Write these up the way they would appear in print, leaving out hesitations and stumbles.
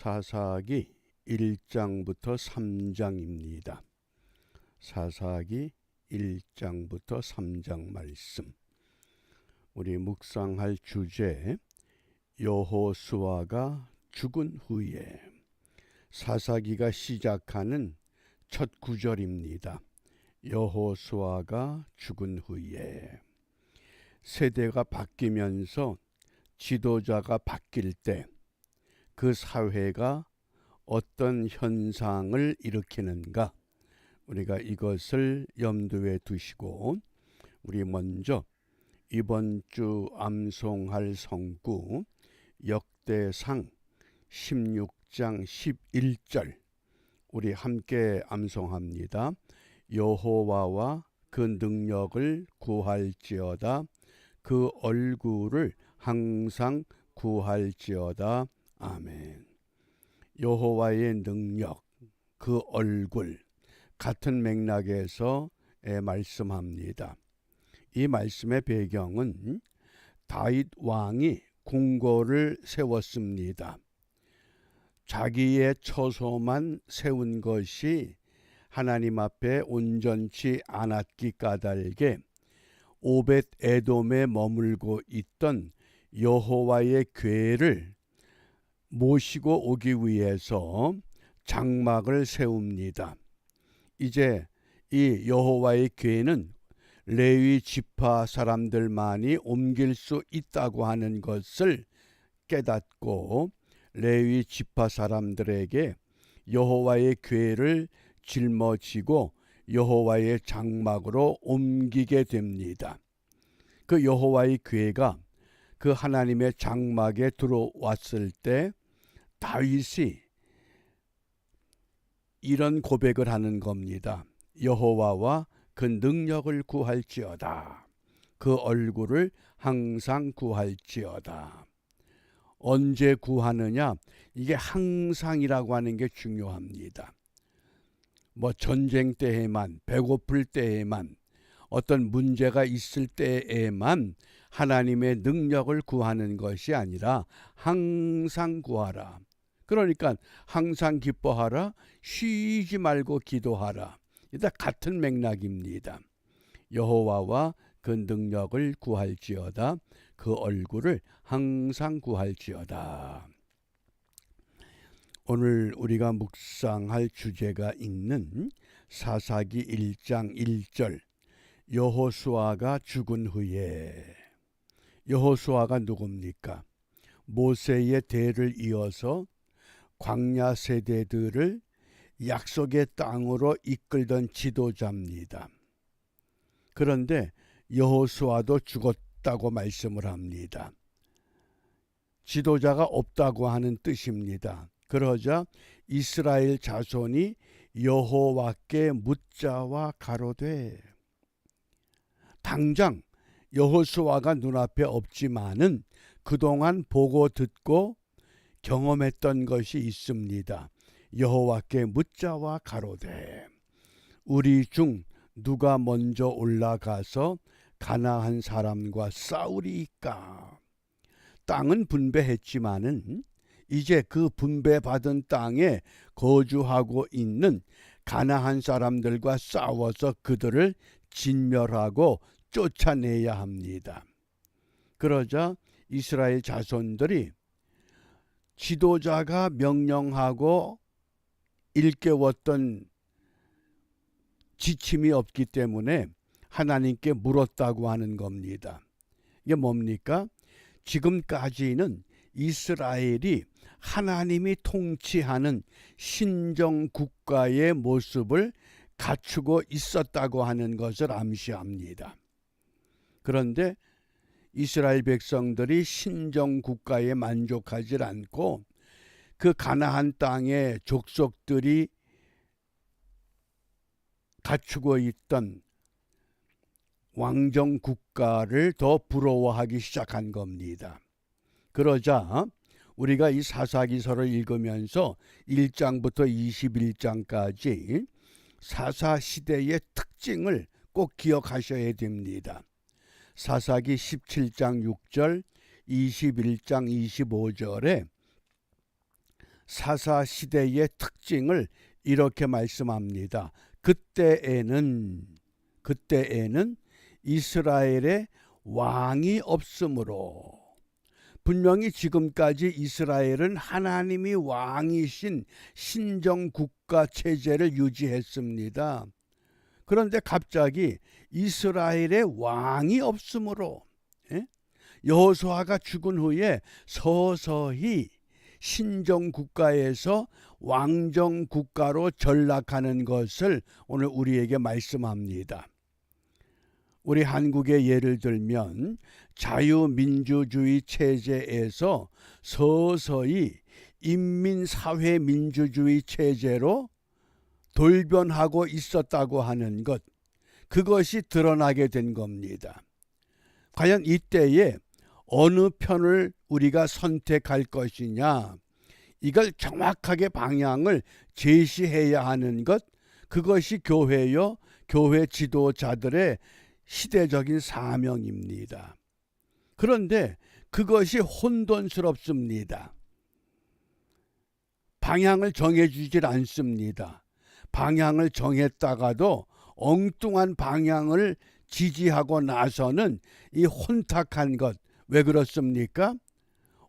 사사기 1장부터 3장입니다. 사사기 1장부터 3장 말씀. 우리 묵상할 주제, 여호수아가 죽은 후에. 사사기가 시작하는 첫 구절입니다. 여호수아가 죽은 후에. 세대가 바뀌면서 지도자가 바뀔 때 그 사회가 어떤 현상을 일으키는가, 우리가 이것을 염두에 두시고 우리 먼저 이번 주 암송할 성구 역대상 16장 11절 우리 함께 암송합니다. 여호와와 그 능력을 구할지어다, 그 얼굴을 항상 구할지어다. 아멘. 여호와의 능력, 그 얼굴, 같은 맥락에서 말씀합니다. 이 말씀의 배경은 다윗 왕이 궁궐을 세웠습니다. 자기의 처소만 세운 것이 하나님 앞에 온전치 않았기 까닭에 오벳 에돔에 머물고 있던 여호와의 궤를 모시고 오기 위해서 장막을 세웁니다. 이제 이 여호와의 궤는 레위 지파 사람들만이 옮길 수 있다고 하는 것을 깨닫고 레위 지파 사람들에게 여호와의 궤를 짊어지고 여호와의 장막으로 옮기게 됩니다. 그 여호와의 궤가 그 하나님의 장막에 들어왔을 때 다윗이 이런 고백을 하는 겁니다. 여호와와 그 능력을 구할지어다, 그 얼굴을 항상 구할지어다. 언제 구하느냐? 이게 항상이라고 하는 게 중요합니다. 전쟁 때에만, 배고플 때에만, 어떤 문제가 있을 때에만 하나님의 능력을 구하는 것이 아니라 항상 구하라. 그러니까 항상 기뻐하라, 쉬지 말고 기도하라. 이다 같은 맥락입니다. 여호와와 그 능력을 구할지어다, 그 얼굴을 항상 구할지어다. 오늘 우리가 묵상할 주제가 있는 사사기 1장 1절, 여호수아가 죽은 후에. 여호수아가 누굽니까? 모세의 대를 이어서 광야 세대들을 약속의 땅으로 이끌던 지도자입니다. 그런데 여호수아도 죽었다고 말씀을 합니다. 지도자가 없다고 하는 뜻입니다. 그러자 이스라엘 자손이 여호와께 묻자와 가로되. 당장 여호수아가 눈앞에 없지만은 그동안 보고 듣고 경험했던 것이 있습니다. 여호와께 묻자와 가로되, 우리 중 누가 먼저 올라가서 가나안 사람과 싸우리이까. 땅은 분배했지만은 이제 그 분배받은 땅에 거주하고 있는 가나안 사람들과 싸워서 그들을 진멸하고 쫓아내야 합니다. 그러자 이스라엘 자손들이 지도자가 명령하고 일깨웠던 지침이 없기 때문에 하나님께 물었다고 하는 겁니다. 이게 뭡니까? 지금까지는 이스라엘이 하나님이 통치하는 신정국가의 모습을 갖추고 있었다고 하는 것을 암시합니다. 그런데 이스라엘 백성들이 신정국가에 만족하지 않고 그 가나안 땅의 족속들이 갖추고 있던 왕정국가를 더 부러워하기 시작한 겁니다. 그러자 우리가 이 사사기서를 읽으면서 1장부터 21장까지 사사시대의 특징을 꼭 기억하셔야 됩니다. 사사기 17장 6절, 21장 25절에 사사시대의 특징을 이렇게 말씀합니다. 그때에는 이스라엘에 왕이 없으므로. 분명히 지금까지 이스라엘은 하나님이 왕이신 신정국가 체제를 유지했습니다. 그런데 갑자기 이스라엘에 왕이 없으므로 여호수아가 죽은 후에 서서히 신정국가에서 왕정국가로 전락하는 것을 오늘 우리에게 말씀합니다. 우리 한국의 예를 들면 자유민주주의 체제에서 서서히 인민사회민주주의 체제로 돌변하고 있었다고 하는 것, 그것이 드러나게 된 겁니다. 과연 이때에 어느 편을 우리가 선택할 것이냐, 이걸 정확하게 방향을 제시해야 하는 것, 그것이 교회요, 교회 지도자들의 시대적인 사명입니다. 그런데 그것이 혼돈스럽습니다. 방향을 정해주질 않습니다. 방향을 정했다가도 엉뚱한 방향을 지지하고 나서는 이 혼탁한 것, 왜 그렇습니까?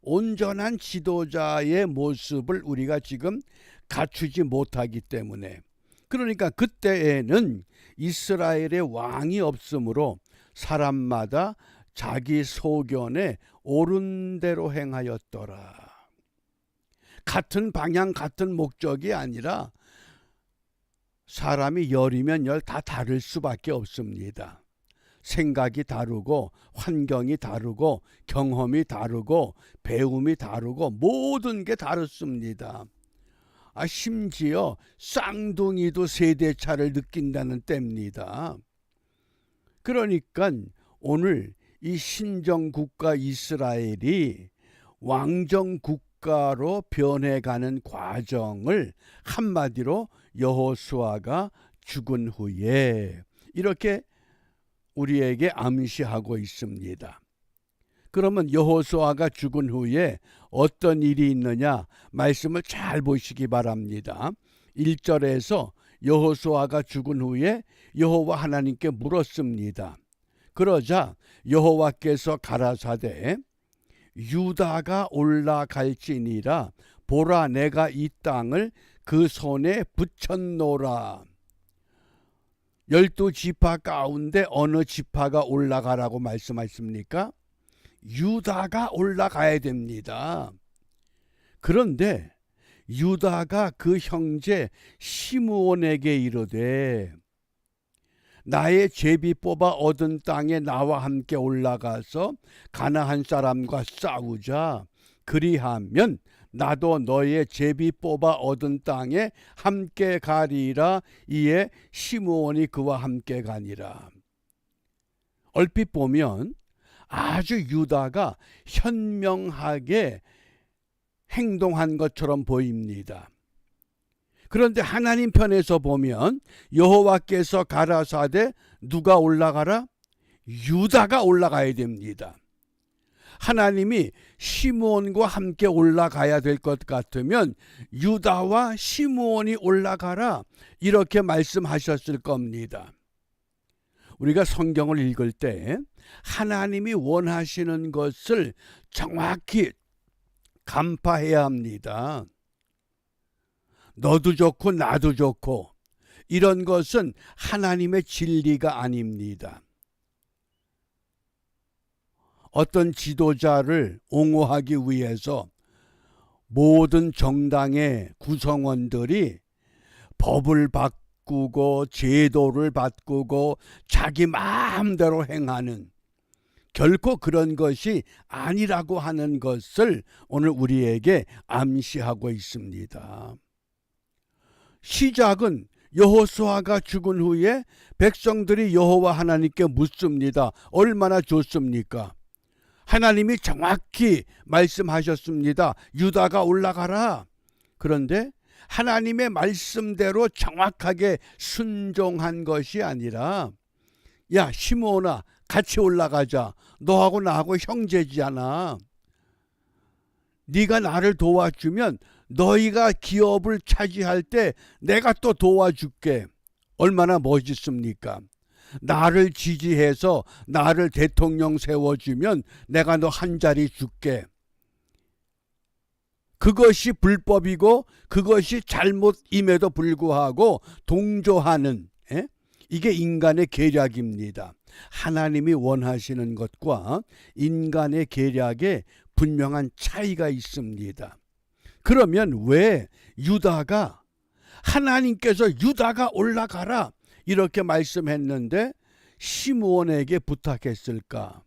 온전한 지도자의 모습을 우리가 지금 갖추지 못하기 때문에. 그러니까 그때에는 이스라엘의 왕이 없으므로 사람마다 자기 소견에 옳은 대로 행하였더라. 같은 방향, 같은 목적이 아니라 사람이 열이면 열 다 다를 수밖에 없습니다. 생각이 다르고 환경이 다르고 경험이 다르고 배움이 다르고 모든 게 다릅니다. 심지어 쌍둥이도 세대차를 느낀다는 때입니다. 그러니까 오늘 이 신정국가 이스라엘이 왕정국가로 변해가는 과정을 한마디로 여호수아가 죽은 후에 이렇게 우리에게 암시하고 있습니다. 그러면 여호수아가 죽은 후에 어떤 일이 있느냐, 말씀을 잘 보시기 바랍니다. 1절에서 여호수아가 죽은 후에 여호와 하나님께 물었습니다. 그러자 여호와께서 가라사대 유다가 올라갈지니라, 보라 내가 이 땅을 그 손에 붙였노라. 12지파 가운데 어느 지파가 올라가라고 말씀하십니까? 유다가 올라가야 됩니다. 그런데 유다가 그 형제 시므온에게 이르되 나의 제비 뽑아 얻은 땅에 나와 함께 올라가서 가나안 사람과 싸우자. 그리하면 나도 너의 제비 뽑아 얻은 땅에 함께 가리라. 이에 시므온이 그와 함께 가니라. 얼핏 보면 아주 유다가 현명하게 행동한 것처럼 보입니다. 그런데 하나님 편에서 보면 여호와께서 가라사대 누가 올라가라? 유다가 올라가야 됩니다. 하나님이 시므온과 함께 올라가야 될 것 같으면 유다와 시므온이 올라가라, 이렇게 말씀하셨을 겁니다. 우리가 성경을 읽을 때 하나님이 원하시는 것을 정확히 간파해야 합니다. 너도 좋고 나도 좋고 이런 것은 하나님의 진리가 아닙니다. 어떤 지도자를 옹호하기 위해서 모든 정당의 구성원들이 법을 바꾸고 제도를 바꾸고 자기 마음대로 행하는, 결코 그런 것이 아니라고 하는 것을 오늘 우리에게 암시하고 있습니다. 시작은 여호수아가 죽은 후에 백성들이 여호와 하나님께 묻습니다. 얼마나 좋습니까? 하나님이 정확히 말씀하셨습니다. 유다가 올라가라. 그런데 하나님의 말씀대로 정확하게 순종한 것이 아니라, 야 시므온아 같이 올라가자. 너하고 나하고 형제지잖아. 네가 나를 도와주면 너희가 기업을 차지할 때 내가 또 도와줄게. 얼마나 멋있습니까? 나를 지지해서 나를 대통령 세워주면 내가 너 한 자리 줄게. 그것이 불법이고 그것이 잘못임에도 불구하고 동조하는, 이게 인간의 계략입니다. 하나님이 원하시는 것과 인간의 계략에 분명한 차이가 있습니다. 그러면 왜 유다가, 하나님께서 유다가 올라가라 이렇게 말씀했는데 시므온에게 부탁했을까?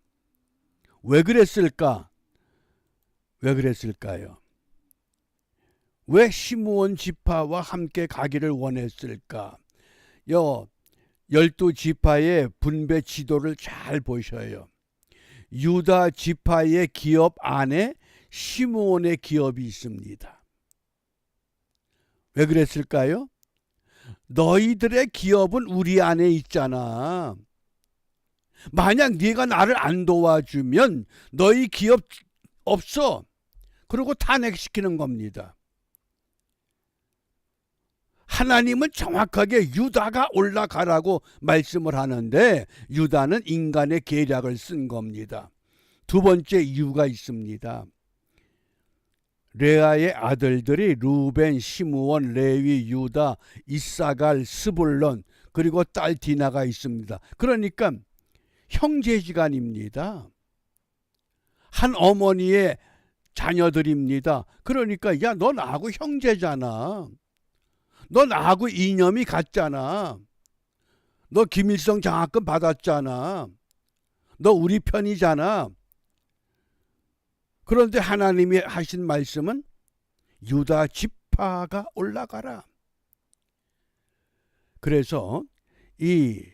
왜 그랬을까? 왜 그랬을까요? 왜 시므온 지파와 함께 가기를 원했을까? 12지파의 분배 지도를 잘 보셔요. 유다 지파의 기업 안에 시므온의 기업이 있습니다. 왜 그랬을까요? 너희들의 기업은 우리 안에 있잖아. 만약 네가 나를 안 도와주면 너희 기업 없어. 그리고 탄핵시키는 겁니다. 하나님은 정확하게 유다가 올라가라고 말씀을 하는데 유다는 인간의 계략을 쓴 겁니다. 두 번째 이유가 있습니다. 레아의 아들들이 루벤, 시므온, 레위, 유다, 이사갈, 스불론, 그리고 딸 디나가 있습니다. 그러니까 형제지간입니다. 한 어머니의 자녀들입니다. 그러니까 야, 너 나하고 형제잖아. 너 나하고 이념이 같잖아. 너 김일성 장학금 받았잖아. 너 우리 편이잖아. 그런데 하나님이 하신 말씀은 유다 지파가 올라가라. 그래서 이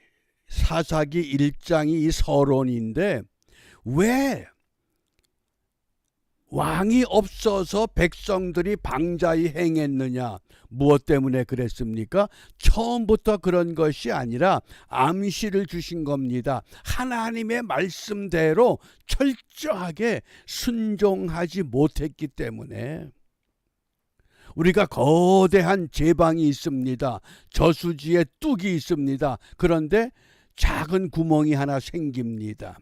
사사기 1장이 이 서론인데 왜 왕이 없어서 백성들이 방자히 행했느냐? 무엇 때문에 그랬습니까? 처음부터 그런 것이 아니라 암시를 주신 겁니다. 하나님의 말씀대로 철저하게 순종하지 못했기 때문에. 우리가 거대한 제방이 있습니다. 저수지에 뚝이 있습니다. 그런데 작은 구멍이 하나 생깁니다.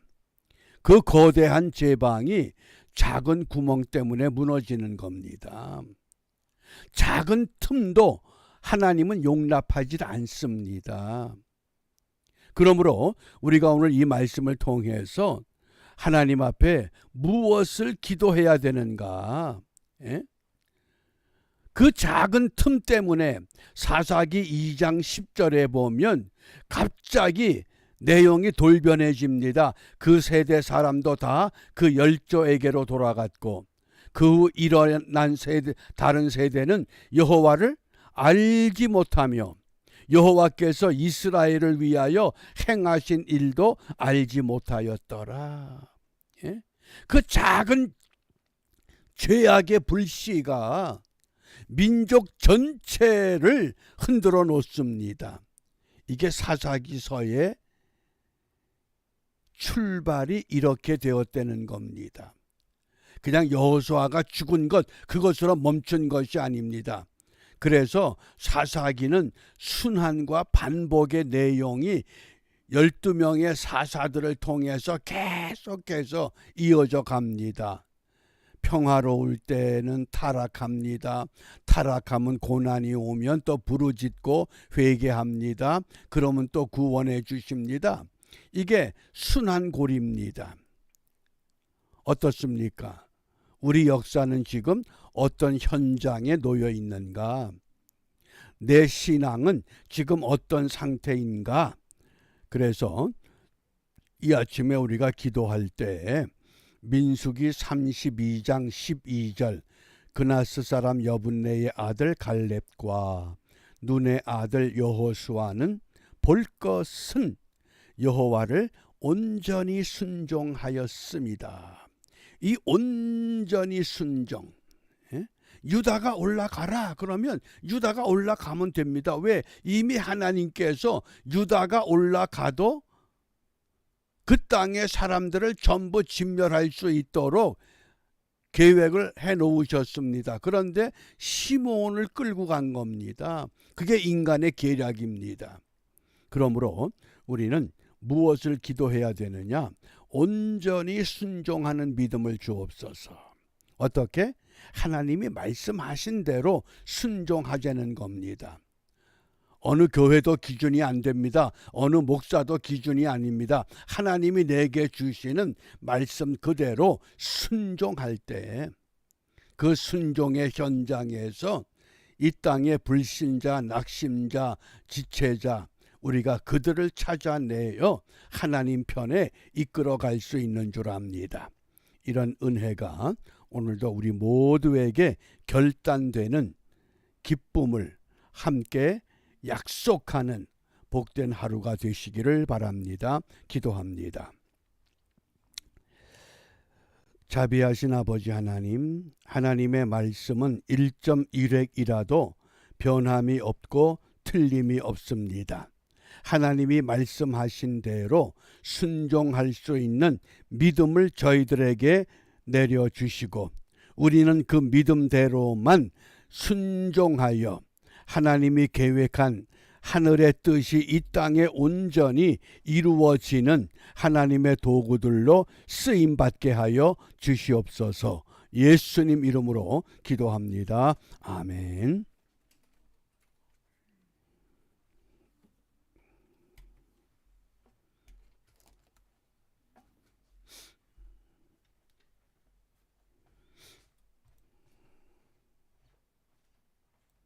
그 거대한 제방이 작은 구멍 때문에 무너지는 겁니다. 작은 틈도 하나님은 용납하지 않습니다. 그러므로 우리가 오늘 이 말씀을 통해서 하나님 앞에 무엇을 기도해야 되는가? 그 작은 틈 때문에 사사기 2장 10절에 보면 갑자기 내용이 돌변해집니다. 그 세대 사람도 다 그 열조에게로 돌아갔고 그 후 일어난 세대, 다른 세대는 여호와를 알지 못하며 여호와께서 이스라엘을 위하여 행하신 일도 알지 못하였더라. 그 작은 죄악의 불씨가 민족 전체를 흔들어 놓습니다. 이게 사사기서의 출발이 이렇게 되었다는 겁니다. 그냥 여호수아가 죽은 것, 그것으로 멈춘 것이 아닙니다. 그래서 사사기는 순환과 반복의 내용이 12명의 사사들을 통해서 계속해서 이어져 갑니다. 평화로울 때는 타락합니다. 타락하면 고난이 오면 또 부르짖고 회개합니다. 그러면 또 구원해 주십니다. 이게 순환고리입니다. 어떻습니까? 우리 역사는 지금 어떤 현장에 놓여 있는가? 내 신앙은 지금 어떤 상태인가? 그래서 이 아침에 우리가 기도할 때 민수기 32장 12절 그나스 사람 여분네의 아들 갈렙과 눈의 아들 여호수아는 볼 것은 여호와를 온전히 순종하였습니다. 이 온전히 순종, 유다가 올라가라 그러면 유다가 올라가면 됩니다. 왜? 이미 하나님께서 유다가 올라가도 그 땅의 사람들을 전부 진멸할 수 있도록 계획을 해 놓으셨습니다. 그런데 시몬을 끌고 간 겁니다. 그게 인간의 계략입니다. 그러므로 우리는 무엇을 기도해야 되느냐? 온전히 순종하는 믿음을 주옵소서. 어떻게? 하나님이 말씀하신 대로 순종하자는 겁니다. 어느 교회도 기준이 안 됩니다. 어느 목사도 기준이 아닙니다. 하나님이 내게 주시는 말씀 그대로 순종할 때 그 순종의 현장에서 이 땅의 불신자, 낙심자, 지체자 우리가 그들을 찾아내어 하나님 편에 이끌어갈 수 있는 줄 압니다. 이런 은혜가 오늘도 우리 모두에게 결단되는 기쁨을 함께 약속하는 복된 하루가 되시기를 바랍니다. 기도합니다. 자비하신 아버지 하나님, 하나님의 말씀은 1.1획이라도 변함이 없고 틀림이 없습니다. 하나님이 말씀하신 대로 순종할 수 있는 믿음을 저희들에게 내려주시고 우리는 그 믿음대로만 순종하여 하나님이 계획한 하늘의 뜻이 이 땅에 온전히 이루어지는 하나님의 도구들로 쓰임받게 하여 주시옵소서. 예수님 이름으로 기도합니다. 아멘.